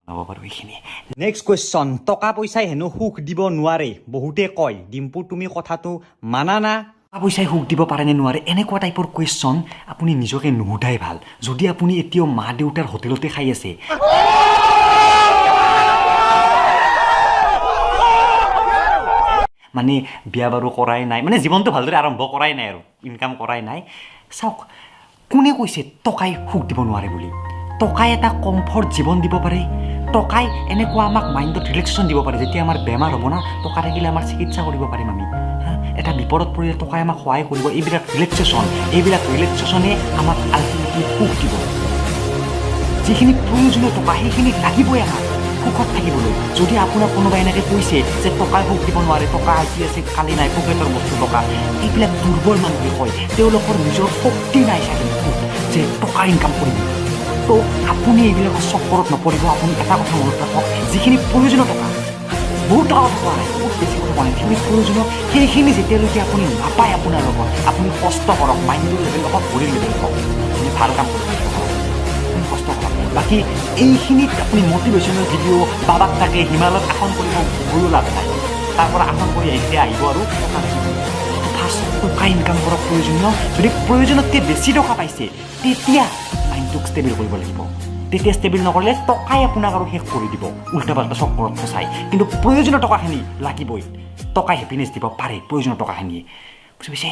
হ'ব বাৰু এইখিনি নেক্সট কুৱেশ্যন টকা পইচাই হেনো সুখ দিব নোৱাৰে বহুতে কয় ডিম্পু তুমি কথাটো মানা না টকা পইচাই সুখ দিব পাৰে নে নোৱাৰে এনেকুৱা টাইপৰ কুৱেশ্যন আপুনি নিজকে নুসুধাই ভাল যদি আপুনি এতিয়াও মা দেউতাৰ হোটেলতে খাই আছে মানে বিয়া বাৰু কৰাই নাই মানে জীৱনটো ভালদৰে আৰম্ভ কৰাই নাই আৰু ইনকাম কৰাই নাই চাওক কোনে কৈছে টকাই সুখ দিব নোৱাৰে বুলি টকাই এটা কমফৰ্ট জীৱন দিব পাৰে টকাই এনেকুৱা আমাক মাইণ্ডত ৰিলেক্সেশ্যন দিব পাৰে যেতিয়া আমাৰ বেমাৰ হ'ব না টকা থাকিলে আমাৰ চিকিৎসা কৰিব পাৰিম আমি এটা বিপদত পৰিলে টকাই আমাক সহায় কৰিব এইবিলাক ৰিলেক্সেশ্যনে আমাক আল্টিমেটলি সুখ দিব যিখিনি প্ৰয়োজনীয় টকা সেইখিনি লাগিবই আমাক সুখত থাকিবলৈ যদি আপোনাক কোনোবাই এনেকৈ কৈছে যে টকাই সুখ দিব নোৱাৰে টকা আজি আছে কালি নাই পকেটৰ বস্তু টকা এইবিলাক দুৰ্বল মানুহে কয় তেওঁলোকৰ নিজৰ শক্তি নাই চাগে যে টকা ইনকাম কৰিব তো আপুনি এইবিলাকৰ চক্কৰত নপৰিব আপুনি এটা কথা মনত ৰাখক যিখিনি প্ৰয়োজনীয় টকা বহুত টকা কথা কোৱা নাই বহুত বেছি কথা কোৱা নাই যিখিনি প্ৰয়োজনীয় সেইখিনি যেতিয়ালৈকে আপুনি নাপায় আপোনাৰ লগত আপুনি কষ্ট কৰক মাইণ্ডৰ লেভেল হওক বডীৰ লেভেল হওক আপুনি ভাল কাম কৰিব আপুনি কষ্ট কৰক বাকী এইখিনিত আপুনি মটিভেশ্যনেল ভিডিঅ' বাবাক তাকে হিমালয়ত আসন কৰিব গৈও লাভ নাই তাৰ পৰা আসন কৰি আহিলে আহিব আৰু ফাৰ্ষ্ট টকা ইনকাম কৰক প্ৰয়োজনীয় যদি প্ৰয়োজনতকৈ বেছি টকা পাইছে তেতিয়া মাইণ্ডটোক ষ্টেবল কৰিব লাগিব তেতিয়া ষ্টেবল নকৰিলে টকাই আপোনাক আৰু শেষ কৰি দিব উল্টা পাল্টা চক্কৰত ফচাই কিন্তু প্ৰয়োজনীয় টকাখিনি লাগিবই টকাই হেপিনেছ দিব পাৰে প্ৰয়োজনীয় টকাখিনিয়ে বুজি পাইছে